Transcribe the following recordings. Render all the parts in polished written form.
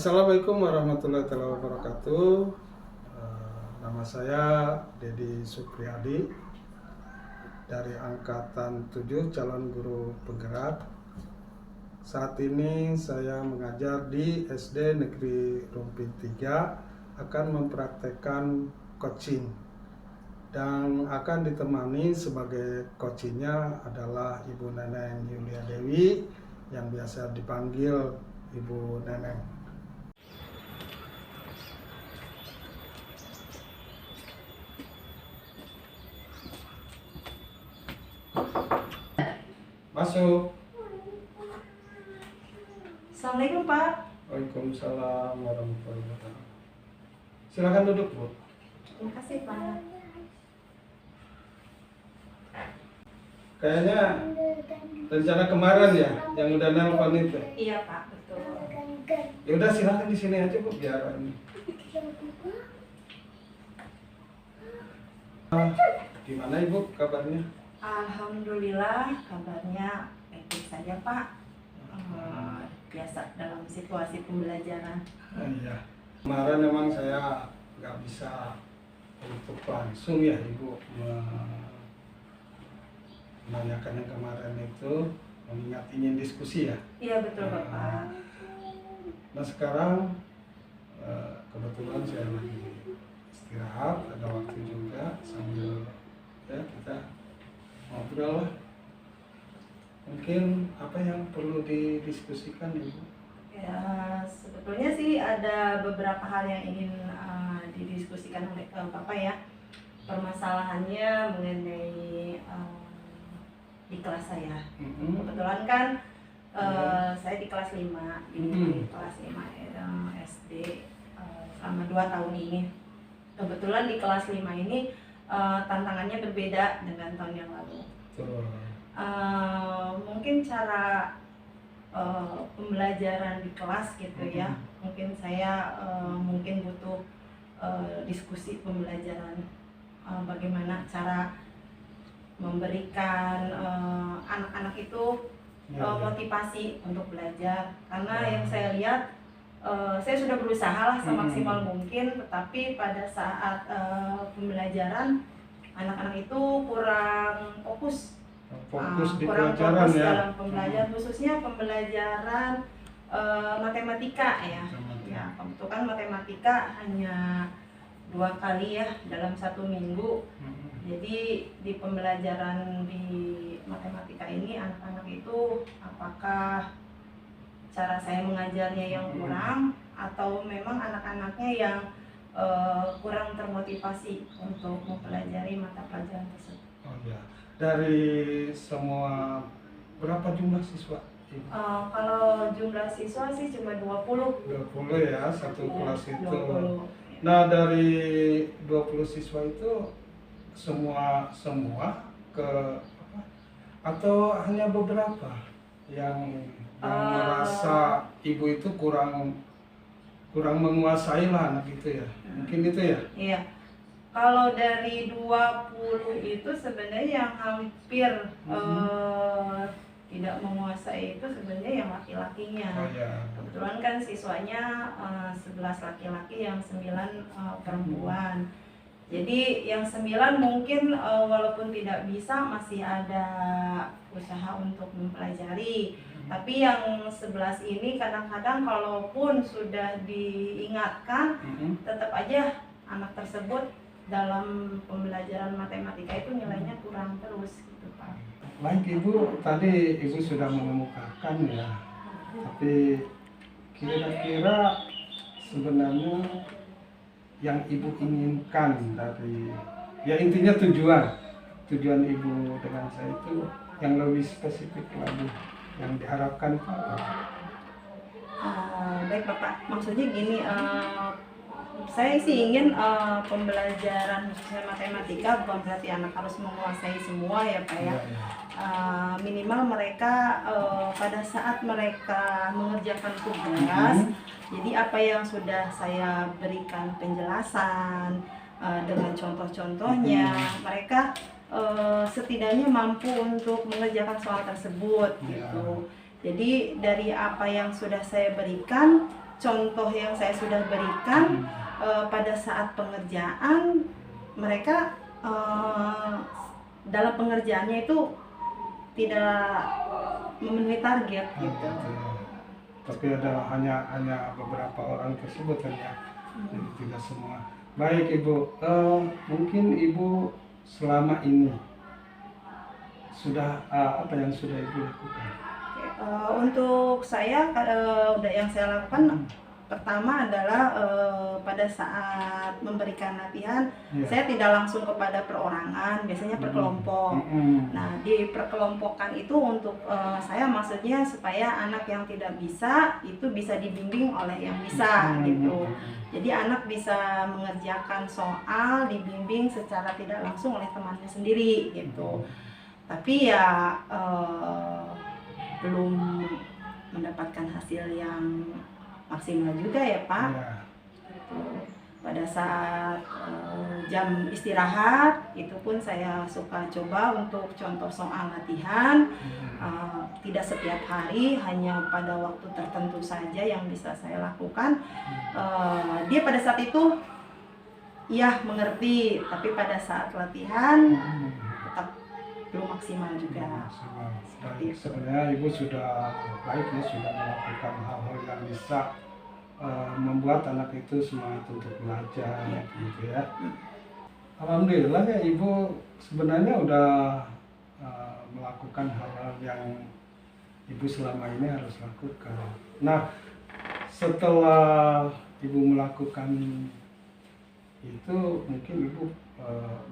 Assalamualaikum warahmatullahi wabarakatuh. Nama saya Dedi Supriyadi dari Angkatan 7 calon guru penggerak. Saat ini saya mengajar di SD Negeri Rumpin 3, akan mempraktekkan coaching dan akan ditemani sebagai coachingnya adalah Ibu Neneng Yulia Dewi yang biasa dipanggil Ibu Neneng. Masuk. Assalamualaikum Pak. Waalaikumsalam warahmatullahi wabarakatuh. Silakan duduk, Bu. Terima kasih Pak. Kayaknya rencana kemarin ya yang udah nelpon itu. Iya Pak, betul. Ya udah silakan di sini aja, Bu, biar ini. Gimana Ibu kabarnya? Alhamdulillah kabarnya baik-baik saja Pak. Biasa dalam situasi pembelajaran. Iya. Kemarin memang saya nggak bisa untuk langsung ya Ibu menanyakan yang kemarin itu, mengingat ingin diskusi ya. Iya betul Bapak. Nah sekarang kebetulan saya lagi istirahat, ada waktu juga sambil ya kita ngobrol lah. Mungkin apa yang perlu didiskusikan Ibu? Ya sebetulnya sih ada beberapa hal yang ingin didiskusikan oleh Bapak ya. Permasalahannya mengenai di kelas saya. Kebetulan kan saya di kelas 5, di kelas 5 SD selama 2 tahun ini. Kebetulan di kelas 5 ini tantangannya berbeda dengan tahun yang lalu. Mungkin cara pembelajaran di kelas gitu ya. Mungkin saya mungkin butuh diskusi pembelajaran, bagaimana cara memberikan anak-anak itu motivasi untuk belajar, karena yang saya lihat saya sudah berusaha lah semaksimal mungkin, tetapi pada saat pembelajaran anak-anak itu kurang fokus Di kurang pelajaran fokus ya. dalam pembelajaran, khususnya pembelajaran matematika ya. Ya, kebetulan matematika hanya 2 kali ya dalam 1 minggu. Jadi di pembelajaran di matematika ini anak-anak itu apakah cara saya mengajarnya yang kurang, atau memang anak-anaknya yang kurang termotivasi untuk mempelajari mata pelajaran tersebut. Oh ya. Dari semua berapa jumlah siswa? Kalau jumlah siswa sih cuma 20. 20 ya, satu kelas itu. 20. Nah, dari 20 siswa itu semua ke apa? Atau hanya beberapa yang merasa Ibu itu kurang menguasai lah anak itu ya. Mungkin itu ya? Iya. Kalau dari 20 itu sebenarnya yang hampir tidak menguasai itu sebenarnya yang laki-lakinya. Oh, ya. Kebetulan kan siswanya 11 laki-laki, yang 9 perempuan. Jadi yang 9 mungkin walaupun tidak bisa masih ada usaha untuk mempelajari. Tapi yang 11 ini kadang-kadang kalaupun sudah diingatkan, tetap aja anak tersebut dalam pembelajaran matematika itu nilainya kurang terus gitu Pak. Baik Ibu, tadi Ibu sudah mengemukakan ya. Tapi kira-kira sebenarnya yang Ibu inginkan dari, ya intinya tujuan Ibu dengan saya itu yang lebih spesifik lagi, yang diharapkan itu apa? Baik Bapak, maksudnya gini, saya sih ingin pembelajaran khususnya matematika bukan berarti anak harus menguasai semua ya Pak ya. Minimal mereka pada saat mereka mengerjakan tugas, jadi apa yang sudah saya berikan penjelasan dengan contoh-contohnya, mereka setidaknya mampu untuk mengerjakan soal tersebut gitu. Jadi dari apa yang sudah saya berikan, contoh yang saya sudah berikan pada saat pengerjaan mereka dalam pengerjaannya itu tidak memenuhi target gitu. Tapi ada hanya beberapa orang tersebut kan ya, jadi tidak semua. Baik Ibu, mungkin Ibu selama ini sudah apa yang sudah Ibu lakukan? Untuk saya yang saya lakukan pertama adalah pada saat memberikan latihan saya tidak langsung kepada perorangan, biasanya per kelompok. Nah di perkelompokan itu untuk saya maksudnya supaya anak yang tidak bisa itu bisa dibimbing oleh yang bisa gitu. Jadi anak bisa mengerjakan soal dibimbing secara tidak langsung oleh temannya sendiri gitu. Tapi ya belum mendapatkan hasil yang maksimal juga ya Pak. Pada saat jam istirahat itu pun saya suka coba untuk contoh soal latihan, tidak setiap hari, hanya pada waktu tertentu saja yang bisa saya lakukan. Dia pada saat itu ya mengerti, tapi pada saat latihan tetap belum maksimal juga. Sebenarnya Ibu sudah baik ya, sudah melakukan hal-hal yang bisa membuat anak itu semangat untuk belajar gitu ya. Alhamdulillah ya Ibu sebenarnya udah melakukan hal-hal yang Ibu selama ini harus lakukan. Nah setelah Ibu melakukan itu mungkin Ibu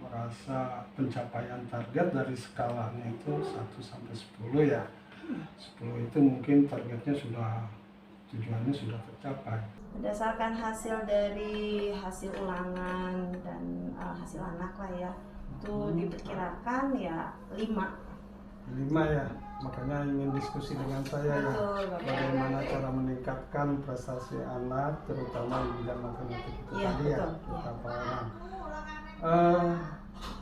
merasa pencapaian target dari skalanya itu 1 sampai 10 ya. 10 itu mungkin targetnya tujuannya sudah tercapai. Berdasarkan hasil dari hasil ulangan dan hasil anak lah ya, itu diperkirakan ya 5 ya, makanya ingin diskusi dengan saya ya, bagaimana cara meningkatkan prestasi anak terutama di bidang matematik itu tadi ya, beberapa orang.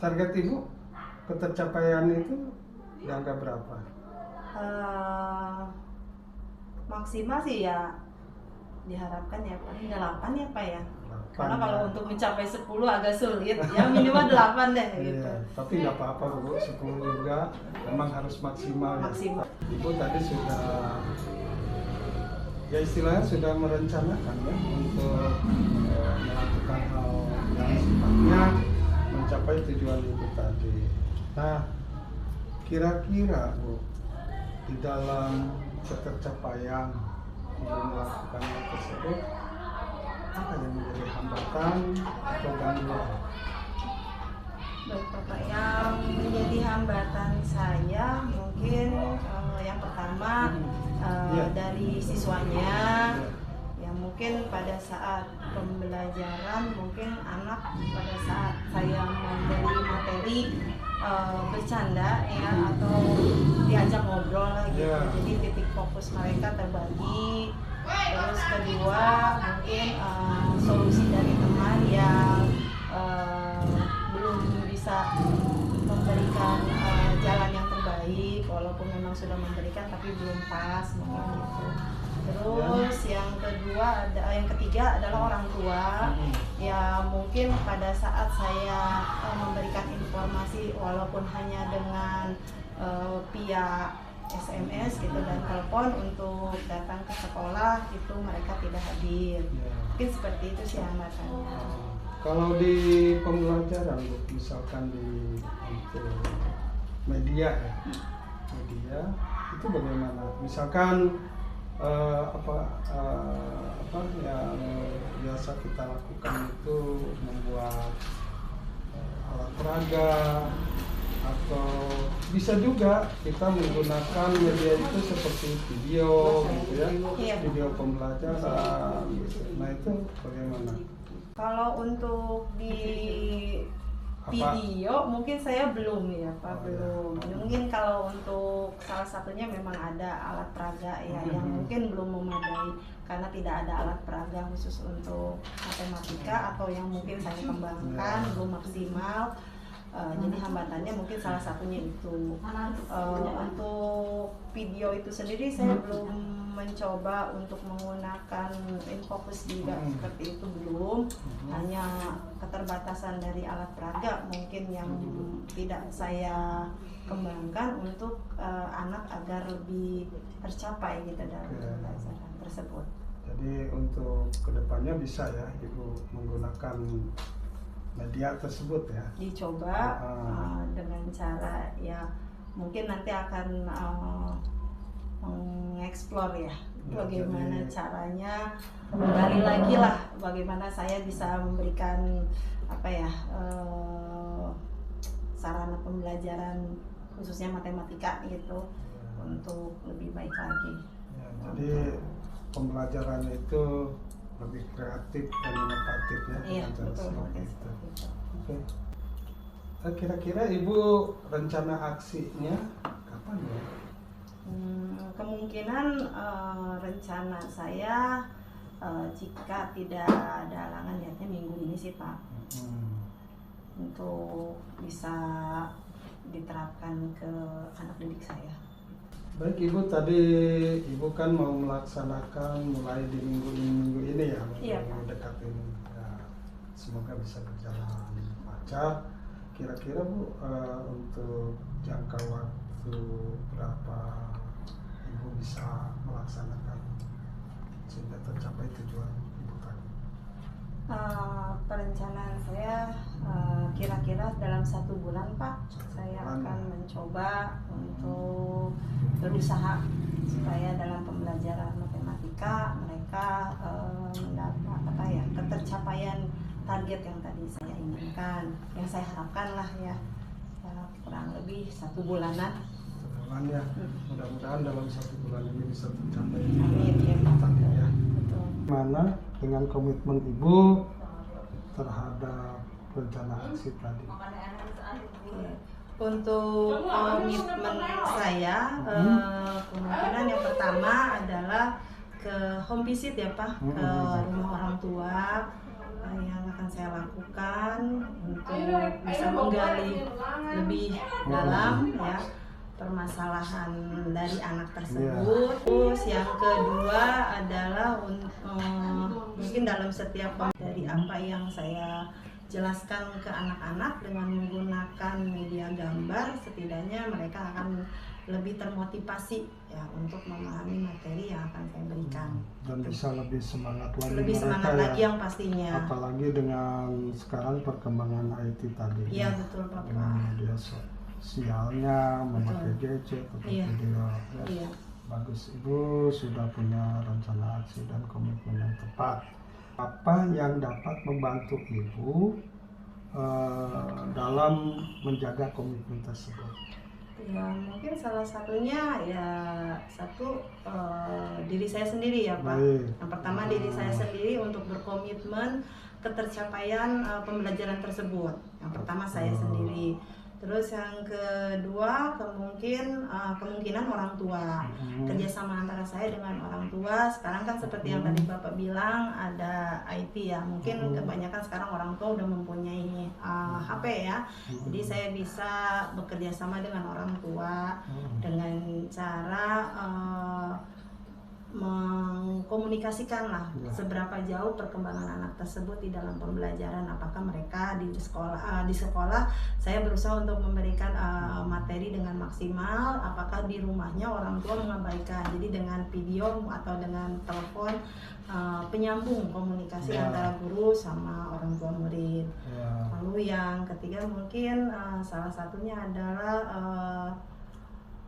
Target Ibu ketercapaian itu di angka berapa? Maksimal sih ya diharapkan ya paling 8 ya Pak ya. Karena kalau untuk mencapai 10 agak sulit, ya minimal 8 deh gitu. Tapi nggak apa-apa Bu, 10 juga memang harus maksimal. Ya. Ibu tadi sudah ya istilahnya sudah merencanakan ya untuk melakukan hal yang sifatnya mencapai tujuan itu tadi. Nah, kira-kira Bu di dalam ketercapaian untuk melakukan hal tersebut apa yang menjadi hambatan atau gangguan? Baik Bapak, yang menjadi hambatan saya mungkin yang pertama dari siswanya, ya mungkin pada saat pembelajaran mungkin anak pada saat saya memberi materi bercanda ya atau diajak ngobrol lah gitu, jadi titik fokus mereka terbagi. Terus kedua mungkin solusi dari teman yang belum bisa memberikan jalan yang terbaik, walaupun memang sudah memberikan tapi belum pas mungkin gitu. Terus yang ketiga adalah orang tua, ya mungkin pada saat saya memberikan informasi walaupun hanya dengan via SMS gitu dan telepon untuk datang ke sekolah itu mereka tidak hadir. Mungkin seperti itu sih hambatannya. Kalau di pembelajaran Bu, misalkan untuk media ya, media itu bagaimana? Misalkan apa yang biasa kita lakukan itu membuat alat peraga, atau bisa juga kita menggunakan media itu seperti video gitu ya, video pembelajaran gitu. Nah itu bagaimana? Kalau untuk di video mungkin saya belum ya Pak, belum. Mungkin kalau untuk salah satunya memang ada alat peraga ya yang mungkin belum memadai karena tidak ada alat peraga khusus untuk matematika atau yang mungkin saya kembangkan belum maksimal. Jadi hambatannya mungkin salah satunya itu. Untuk video itu sendiri saya belum mencoba untuk menggunakan infocus juga seperti itu belum. Hanya keterbatasan dari alat peraga mungkin yang tidak saya kembangkan untuk anak agar lebih tercapai gitu dalam pembelajaran tersebut. Jadi untuk kedepannya bisa ya Ibu menggunakan media tersebut ya? Dicoba dengan cara ya mungkin nanti akan mengeksplor ya bagaimana caranya, kembali lagi lah bagaimana saya bisa memberikan apa ya sarana pembelajaran khususnya matematika gitu untuk lebih baik lagi. Ya, jadi pembelajaran itu lebih kreatif dan inovatif ya. Iya betul. Oke. Kira-kira Ibu rencana aksinya kapan ya? Kemungkinan rencana saya jika tidak ada halangan niatnya minggu ini sih Pak, untuk bisa diterapkan ke anak didik saya. Baik Ibu, tadi Ibu kan mau melaksanakan mulai di minggu ini ya, minggu dekat ini. Ya, semoga bisa berjalan lancar. Kira-kira Bu untuk jangka waktu berapa Ibu bisa melaksanakan sehingga tercapai tujuan Ibu tadi? Perencanaan saya kira-kira dalam 1 bulan Pak, saya akan mencoba untuk berusaha supaya dalam pembelajaran matematika mereka mendapat ketercapaian target yang tadi saya inginkan, yang saya harapkan lah ya, kurang lebih 1 bulanan. 1 bulan ya, mudah-mudahan dalam 1 bulan ini bisa tercapai. Amin ya Pak. Ya. Betul. Mana dengan komitmen Ibu terhadap rencana aksi tadi? Untuk komitmen saya, kemungkinan yang pertama adalah ke home visit ya Pak, ke rumah orang tua yang akan saya lakukan untuk bisa menggali lebih dalam ya permasalahan dari anak tersebut. Terus yang kedua adalah mungkin dalam setiap dari apa yang saya jelaskan ke anak-anak dengan menggunakan media gambar, setidaknya mereka akan lebih termotivasi ya untuk memahami materi yang akan saya berikan. Dan bisa lebih semangat lagi. Lebih semangat lagi yang pastinya. Apalagi dengan sekarang perkembangan IT tadi. Iya betul Bapak. Dengan media sosialnya, memakai gadget atau video. Ya. Iya. Bagus, Ibu sudah punya rencana aksi dan komitmen yang tepat. Apa yang dapat membantu Ibu dalam menjaga komitmen tersebut? Ya mungkin salah satunya ya diri saya sendiri ya Pak. Yang pertama diri saya sendiri untuk berkomitmen ketercapaian pembelajaran tersebut. Yang pertama saya sendiri. Terus yang kedua kemungkinan orang tua, kerjasama antara saya dengan orang tua. Sekarang kan seperti yang tadi Bapak bilang ada IT ya, mungkin kebanyakan sekarang orang tua udah mempunyai HP ya. Jadi saya bisa bekerja sama dengan orang tua dengan cara mengkomunikasikanlah seberapa jauh perkembangan anak tersebut di dalam pembelajaran. Apakah mereka di sekolah saya berusaha untuk memberikan materi dengan maksimal, apakah di rumahnya orang tua mengabaikan. Jadi dengan video atau dengan telepon penyambung komunikasi antara guru sama orang tua murid. Lalu yang ketiga mungkin salah satunya adalah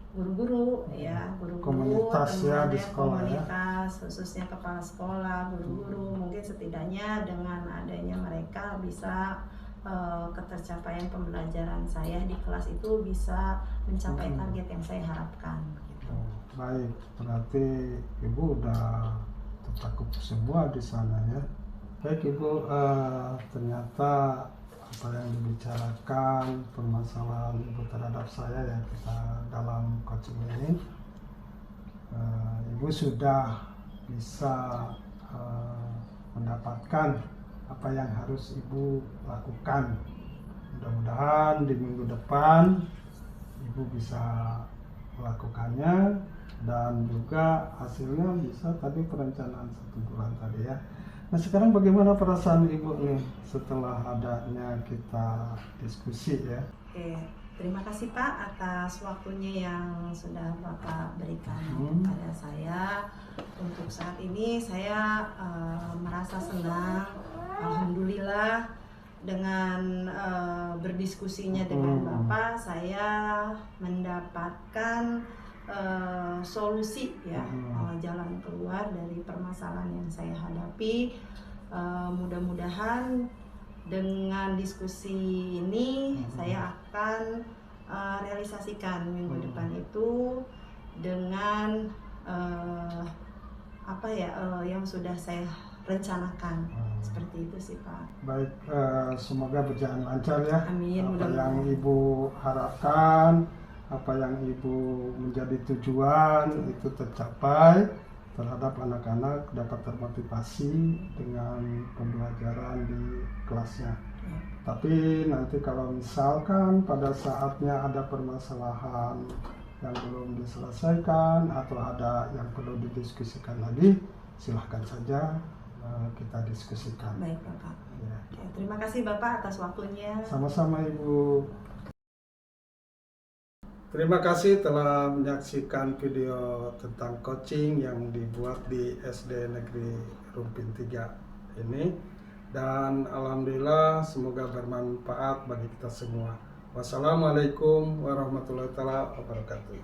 guru-guru ya, komunitas ya di sekolah, komunitas ya. Khususnya kepala sekolah, guru-guru, mungkin setidaknya dengan adanya mereka bisa ketercapaian pembelajaran saya di kelas itu bisa mencapai target yang saya harapkan gitu. Baik, berarti Ibu udah tercakup semua di sana ya. Baik Ibu, ternyata apa yang dibicarakan permasalahan Ibu terhadap saya ya kita dalam coaching ini, Ibu sudah bisa mendapatkan apa yang harus Ibu lakukan. Mudah-mudahan di minggu depan Ibu bisa melakukannya dan juga hasilnya bisa tadi perencanaan 1 bulan tadi ya. Nah sekarang bagaimana perasaan Ibu nih setelah adanya kita diskusi ya? Oke, terima kasih Pak atas waktunya yang sudah Bapak berikan kepada saya. Untuk saat ini saya merasa senang, alhamdulillah dengan berdiskusinya dengan Bapak, saya mendapatkan solusi ya, jalan keluar dari permasalahan yang saya hadapi. Mudah-mudahan dengan diskusi ini saya akan realisasikan minggu depan itu dengan yang sudah saya rencanakan. Seperti itu sih Pak. Baik, semoga berjalan lancar ya. Amin. Apa yang Ibu harapkan, apa yang Ibu menjadi tujuan itu tercapai terhadap anak-anak, dapat termotivasi dengan pembelajaran di kelasnya. Tapi nanti kalau misalkan pada saatnya ada permasalahan yang belum diselesaikan atau ada yang perlu didiskusikan lagi, silahkan saja kita diskusikan. Baik Bapak. Ya. Terima kasih Bapak atas waktunya. Sama-sama Ibu. Terima kasih telah menyaksikan video tentang coaching yang dibuat di SD Negeri Rumpin 3 ini. Dan alhamdulillah semoga bermanfaat bagi kita semua. Wassalamualaikum warahmatullahi wabarakatuh.